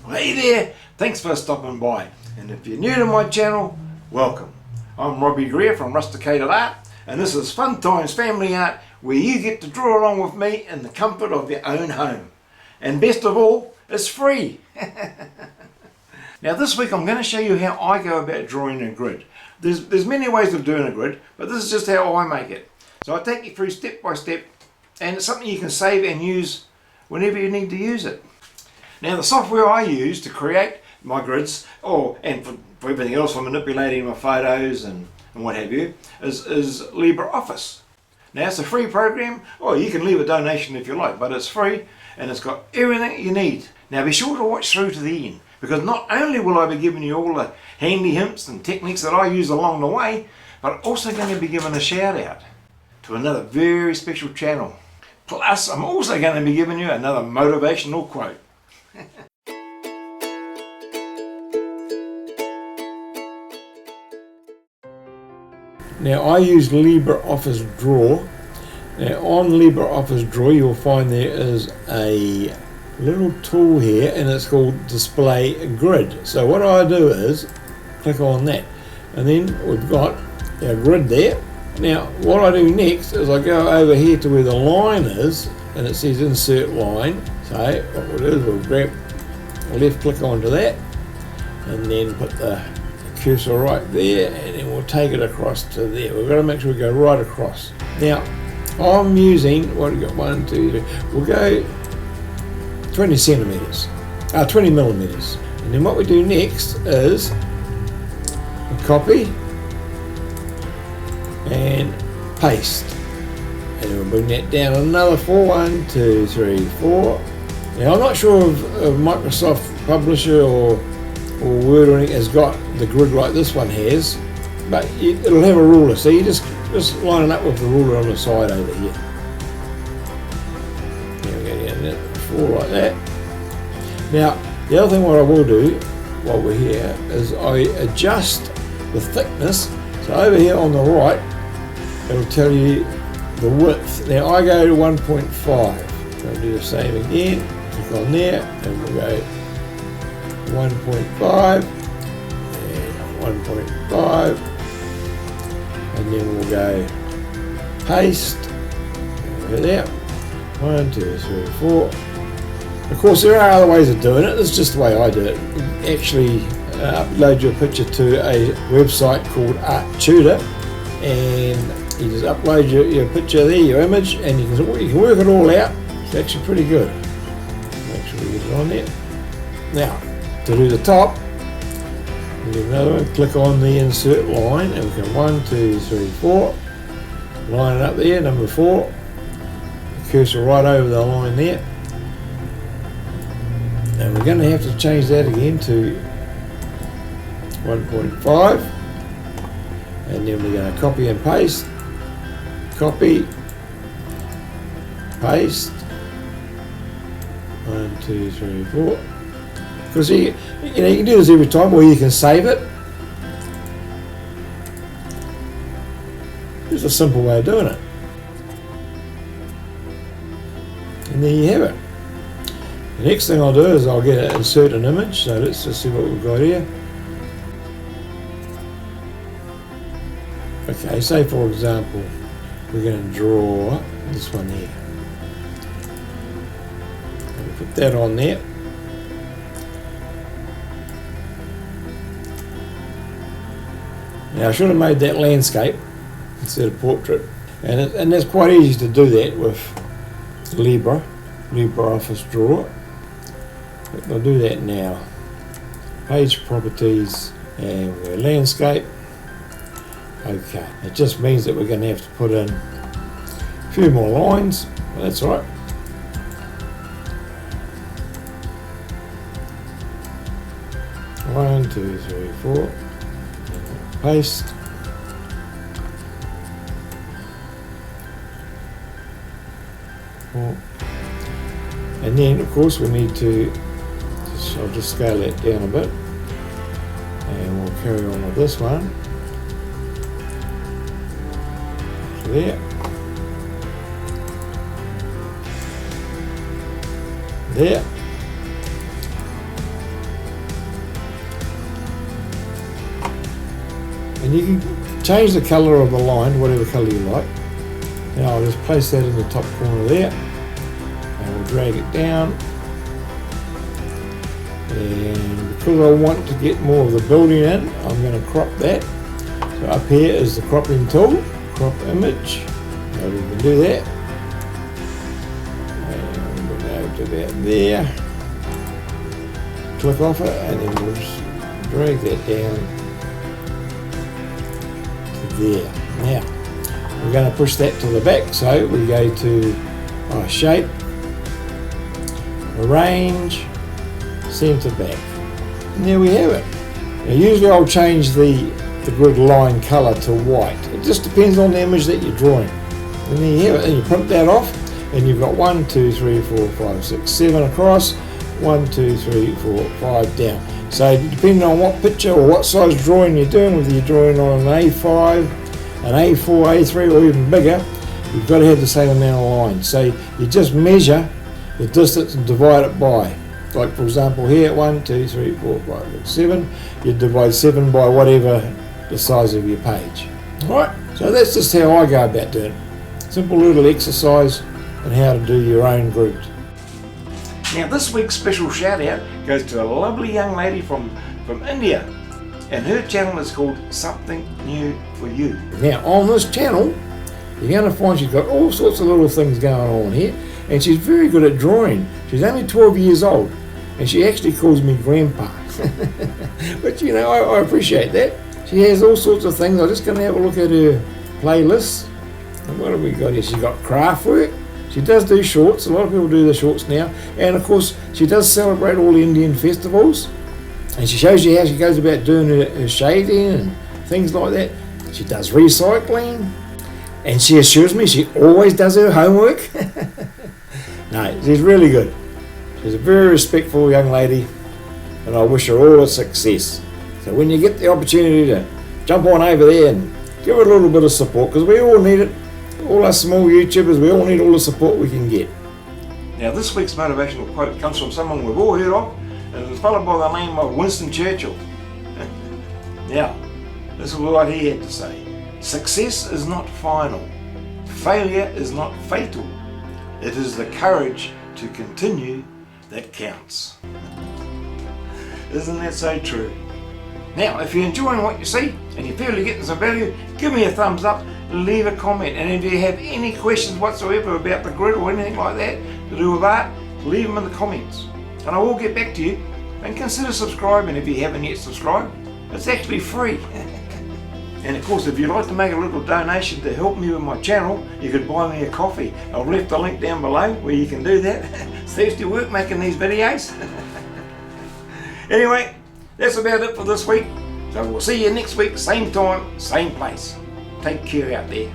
Well, hey there, thanks for stopping by. And if you're new to my channel, welcome. I'm Robbie Greer from Rusticated-Art, and this is Fun Times Family Art, where you get to draw along with me in the comfort of your own home. And best of all, it's free. Now this week I'm going to show you how I go about drawing a grid. There's many ways of doing a grid, but this is just how I make it. So I take you through step by step, and it's something you can save and use whenever you need to use it. Now the software I use to create my grids, and for everything else, for manipulating my photos and what have you, is LibreOffice. Now it's a free program, or you can leave a donation if you like, but it's free and it's got everything you need. Now be sure to watch through to the end, because not only will I be giving you all the handy hints and techniques that I use along the way, but I'm also going to be giving a shout out to another very special channel. Plus I'm also going to be giving you another motivational quote. Now I use LibreOffice Draw. Now on LibreOffice Draw you'll find there is a little tool here, and it's called Display Grid. So what I do is click on that, and then we've got our grid there. Now what I do next is I go over here to where the line is, and it says Insert Line. So what we'll do is we'll grab a left click onto that, and then put the cursor right there, and then we'll take it across to there. We've got to make sure we go right across. Now I'm using, what have we got, 1, 2, 3, we'll go 20 centimeters, 20 millimeters. And then what we do next is copy and paste, and we'll bring that down another 4, 1, 2, 3, 4. Now I'm not sure if Microsoft Publisher or Word or anything has got the grid like this one has, but it'll have a ruler, so you just line it up with the ruler on the side over here. There we go, down there, 4 like that. Now the other thing what I will do while we're here is I adjust the thickness. So over here on the right it'll tell you the width. Now I go to 1.5, so I'll do the same again, click on there, and we'll go 1.5 and 1.5, and then we'll go paste over there, 1, 2, 3, 4. Of course there are other ways of doing it. This is just the way I do it. You actually upload your picture to a website called Art Tutor, and you just upload your picture there, your image, and you can work it all out. It's actually pretty good. Make sure we get it on there. Now to do the top, we do another one, click on the insert line, and we can 1, 2, 3, 4, line it up there, number 4, the cursor right over the line there, and we're going to have to change that again to 1.5, and then we're going to copy and paste, copy, paste, 1, 2, 3, 4. Because you can do this every time, or you can save it. It's a simple way of doing it. And there you have it. The next thing I'll do is I'll insert an image. So let's just see what we've got here. Okay, say for example, we're going to draw this one here. We'll put that on there. Now I should have made that landscape instead of portrait, and that's quite easy to do that with LibreOffice Draw. But I'll do that now. Page properties, and we're landscape. Okay, it just means that we're going to have to put in a few more lines, but that's all right. One, 2, 3, 4. Paste. And then of course we need to, I'll just scale that down a bit, and we'll carry on with this one. So there. There. And you can change the colour of the line, whatever colour you like. Now I'll just place that in the top corner there, and we'll drag it down. And because I want to get more of the building in, I'm going to crop that. So up here is the cropping tool, crop image. So we can do that. And we'll go to that there. Click off it, and then we'll just drag that down to there. Now, we're going to push that to the back, so we go to shape, arrange, center back. And there we have it. Now usually I'll change the grid line color to white. It just depends on the image that you're drawing. And there you have it. And you print that off, and you've got 1, 2, 3, 4, 5, 6, 7 across, 1, 2, 3, 4, 5 down. So depending on what picture or what size drawing you're doing, whether you're drawing on an A5, an A4, A3, or even bigger, you've got to have the same amount of lines. So you just measure the distance and divide it by. Like for example here, 1, 2, 3, 4, 5, 6, 7. You divide 7 by whatever the size of your page. Alright, so that's just how I go about doing it. Simple little exercise on how to do your own groups. Now this week's special shout out goes to a lovely young lady from India, and her channel is called Something New for You. Now on this channel, you're going to find she's got all sorts of little things going on here, and she's very good at drawing. She's only 12 years old, and she actually calls me Grandpa. But you know, I appreciate that. She has all sorts of things. I'm just going to have a look at her playlist. And what have we got here? She's got craft work. She does do shorts. A lot of people do the shorts now. And of course, she does celebrate all the Indian festivals. And she shows you how she goes about doing her shading and things like that. She does recycling. And she assures me she always does her homework. No, she's really good. She's a very respectful young lady, and I wish her all the success. So when you get the opportunity to jump on over there and give her a little bit of support, because we all need it. All us small YouTubers, we all need all the support we can get. Now this week's motivational quote comes from someone we've all heard of, and it's followed by the name of Winston Churchill. Now, this is what he had to say. Success is not final. Failure is not fatal. It is the courage to continue that counts. Isn't that so true? Now, if you're enjoying what you see and you feel you're getting some value, give me a thumbs up, leave a comment, and if you have any questions whatsoever about the grid or anything like that to do with art, leave them in the comments and I will get back to you. And consider subscribing if you haven't yet subscribed. It's actually free. And of course, if you'd like to make a little donation to help me with my channel, you could buy me a coffee. I've left the link down below where you can do that. Saves you work making these videos. Anyway, that's about it for this week. So we'll see you next week, same time, same place. Take care out there.